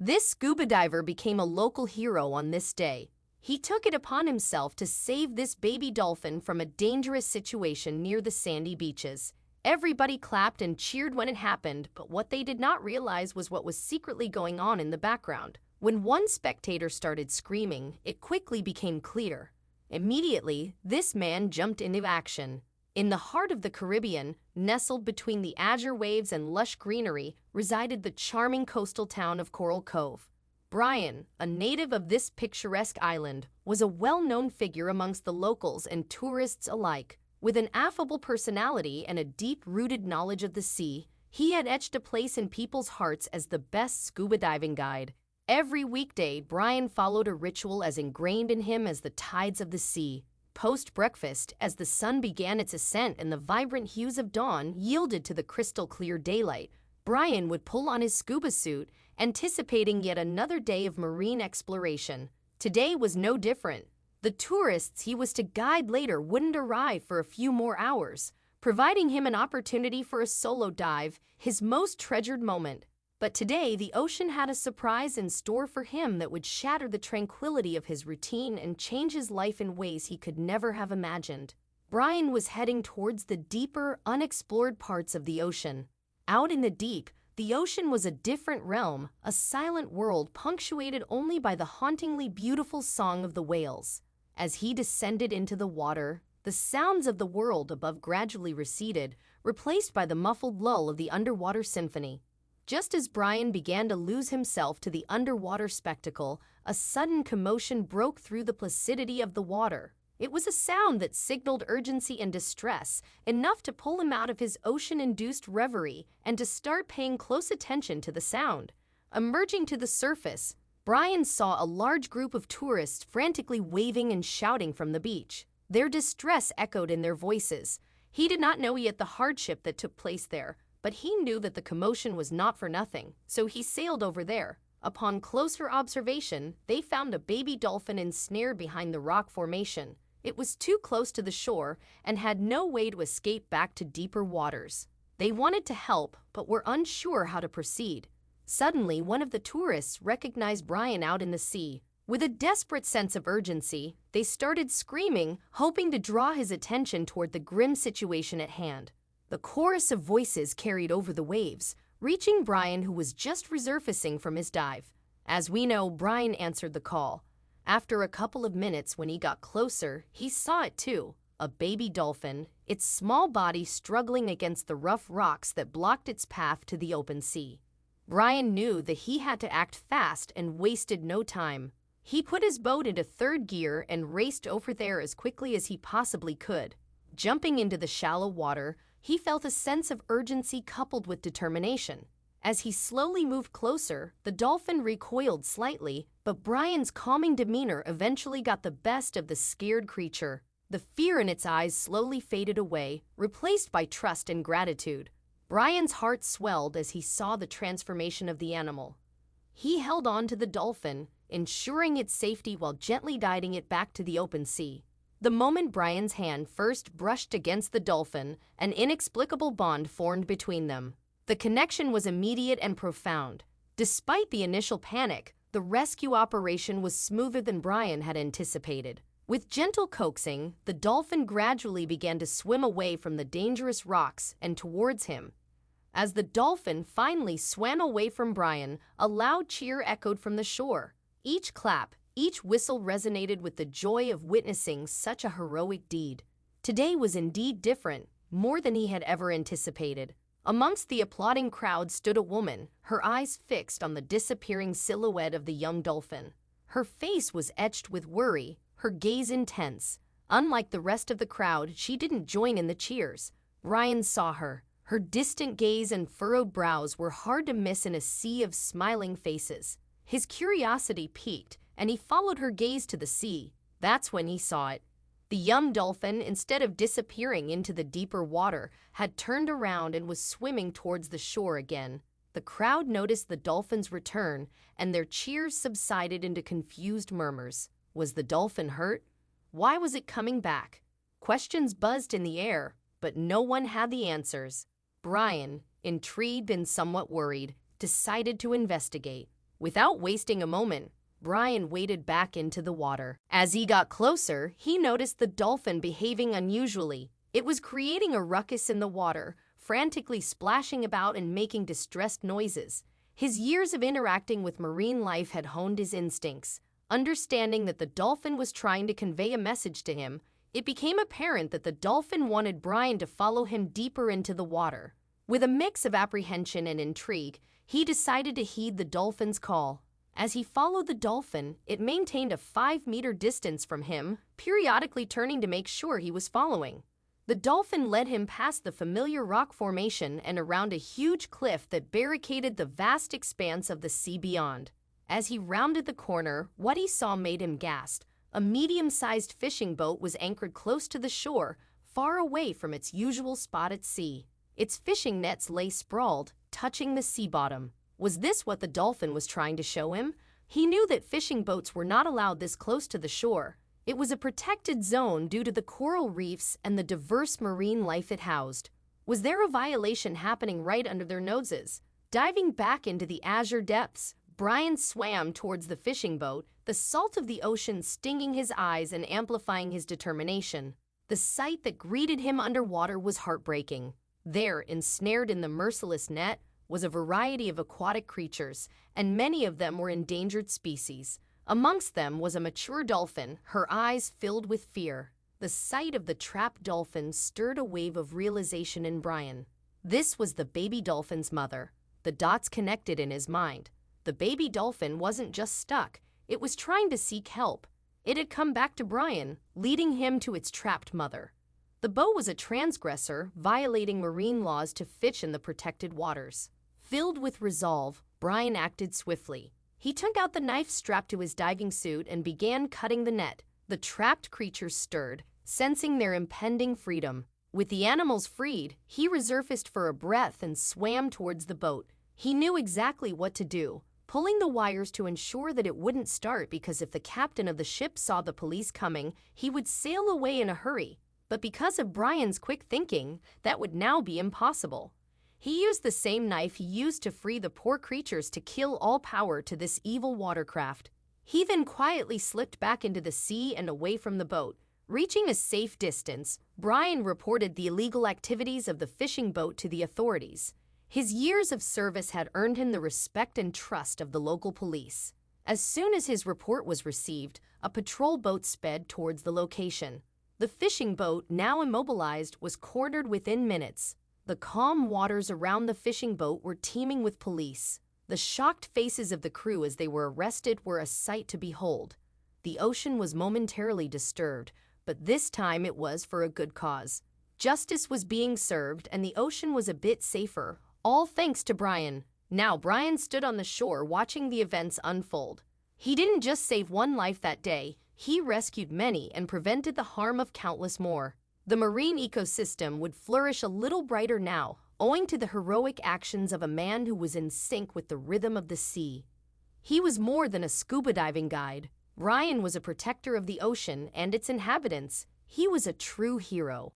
This scuba diver became a local hero on this day. He took it upon himself to save this baby dolphin from a dangerous situation near the sandy beaches. Everybody clapped and cheered when it happened, but what they did not realize was what was secretly going on in the background. When one spectator started screaming, it quickly became clear. Immediately, this man jumped into action. In the heart of the Caribbean, nestled between the azure waves and lush greenery, resided the charming coastal town of Coral Cove. Brian, a native of this picturesque island, was a well-known figure amongst the locals and tourists alike. With an affable personality and a deep-rooted knowledge of the sea, he had etched a place in people's hearts as the best scuba diving guide. Every weekday, Brian followed a ritual as ingrained in him as the tides of the sea. Post-breakfast, as the sun began its ascent and the vibrant hues of dawn yielded to the crystal-clear daylight, Brian would pull on his scuba suit, anticipating yet another day of marine exploration. Today was no different. The tourists he was to guide later wouldn't arrive for a few more hours, providing him an opportunity for a solo dive, his most treasured moment. But today, the ocean had a surprise in store for him that would shatter the tranquility of his routine and change his life in ways he could never have imagined. Brian was heading towards the deeper, unexplored parts of the ocean. Out in the deep, the ocean was a different realm, a silent world punctuated only by the hauntingly beautiful song of the whales. As he descended into the water, the sounds of the world above gradually receded, replaced by the muffled lull of the underwater symphony. Just as Brian began to lose himself to the underwater spectacle, a sudden commotion broke through the placidity of the water. It was a sound that signaled urgency and distress, enough to pull him out of his ocean-induced reverie and to start paying close attention to the sound. Emerging to the surface, Brian saw a large group of tourists frantically waving and shouting from the beach. Their distress echoed in their voices. He did not know yet the hardship that took place there, but he knew that the commotion was not for nothing, so he sailed over there. Upon closer observation, they found a baby dolphin ensnared behind the rock formation. It was too close to the shore and had no way to escape back to deeper waters. They wanted to help, but were unsure how to proceed. Suddenly, one of the tourists recognized Brian out in the sea. With a desperate sense of urgency, they started screaming, hoping to draw his attention toward the grim situation at hand. The chorus of voices carried over the waves, reaching Brian, who was just resurfacing from his dive. As we know, Brian answered the call. After a couple of minutes, when he got closer, he saw it too, a baby dolphin, its small body struggling against the rough rocks that blocked its path to the open sea. Brian knew that he had to act fast and wasted no time. He put his boat into third gear and raced over there as quickly as he possibly could. Jumping into the shallow water, he felt a sense of urgency coupled with determination. As he slowly moved closer, the dolphin recoiled slightly, but Brian's calming demeanor eventually got the best of the scared creature. The fear in its eyes slowly faded away, replaced by trust and gratitude. Brian's heart swelled as he saw the transformation of the animal. He held on to the dolphin, ensuring its safety while gently guiding it back to the open sea. The moment Brian's hand first brushed against the dolphin, an inexplicable bond formed between them. The connection was immediate and profound. Despite the initial panic, the rescue operation was smoother than Brian had anticipated. With gentle coaxing, the dolphin gradually began to swim away from the dangerous rocks and towards him. As the dolphin finally swam away from Brian, a loud cheer echoed from the shore. Each clap, each whistle resonated with the joy of witnessing such a heroic deed. Today was indeed different, more than he had ever anticipated. Amongst the applauding crowd stood a woman, her eyes fixed on the disappearing silhouette of the young dolphin. Her face was etched with worry, her gaze intense. Unlike the rest of the crowd, she didn't join in the cheers. Ryan saw her. Her distant gaze and furrowed brows were hard to miss in a sea of smiling faces. His curiosity piqued, and he followed her gaze to the sea. That's when he saw it. The young dolphin, instead of disappearing into the deeper water, had turned around and was swimming towards the shore again. The crowd noticed the dolphin's return, and their cheers subsided into confused murmurs. Was the dolphin hurt? Why was it coming back? Questions buzzed in the air, but no one had the answers. Brian, intrigued and somewhat worried, decided to investigate. Without wasting a moment, Brian waded back into the water. As he got closer, he noticed the dolphin behaving unusually. It was creating a ruckus in the water, frantically splashing about and making distressed noises. His years of interacting with marine life had honed his instincts. Understanding that the dolphin was trying to convey a message to him, it became apparent that the dolphin wanted Brian to follow him deeper into the water. With a mix of apprehension and intrigue, he decided to heed the dolphin's call. As he followed the dolphin, it maintained a 5-meter distance from him, periodically turning to make sure he was following. The dolphin led him past the familiar rock formation and around a huge cliff that barricaded the vast expanse of the sea beyond. As he rounded the corner, what he saw made him gasp. A medium-sized fishing boat was anchored close to the shore, far away from its usual spot at sea. Its fishing nets lay sprawled, touching the sea bottom. Was this what the dolphin was trying to show him? He knew that fishing boats were not allowed this close to the shore. It was a protected zone due to the coral reefs and the diverse marine life it housed. Was there a violation happening right under their noses? Diving back into the azure depths, Brian swam towards the fishing boat, the salt of the ocean stinging his eyes and amplifying his determination. The sight that greeted him underwater was heartbreaking. There, ensnared in the merciless net, was a variety of aquatic creatures, and many of them were endangered species. Amongst them was a mature dolphin, her eyes filled with fear. The sight of the trapped dolphin stirred a wave of realization in Brian. This was the baby dolphin's mother. The dots connected in his mind. The baby dolphin wasn't just stuck, it was trying to seek help. It had come back to Brian, leading him to its trapped mother. The boat was a transgressor, violating marine laws to fish in the protected waters. Filled with resolve, Brian acted swiftly. He took out the knife strapped to his diving suit and began cutting the net. The trapped creatures stirred, sensing their impending freedom. With the animals freed, he resurfaced for a breath and swam towards the boat. He knew exactly what to do, pulling the wires to ensure that it wouldn't start because if the captain of the ship saw the police coming, he would sail away in a hurry. But because of Brian's quick thinking, that would now be impossible. He used the same knife he used to free the poor creatures to kill all power to this evil watercraft. He then quietly slipped back into the sea and away from the boat. Reaching a safe distance, Brian reported the illegal activities of the fishing boat to the authorities. His years of service had earned him the respect and trust of the local police. As soon as his report was received, a patrol boat sped towards the location. The fishing boat, now immobilized, was cornered within minutes. The calm waters around the fishing boat were teeming with police. The shocked faces of the crew as they were arrested were a sight to behold. The ocean was momentarily disturbed, but this time it was for a good cause. Justice was being served and the ocean was a bit safer, all thanks to Brian. Now Brian stood on the shore watching the events unfold. He didn't just save one life that day, he rescued many and prevented the harm of countless more. The marine ecosystem would flourish a little brighter now, owing to the heroic actions of a man who was in sync with the rhythm of the sea. He was more than a scuba diving guide. Brian was a protector of the ocean and its inhabitants. He was a true hero.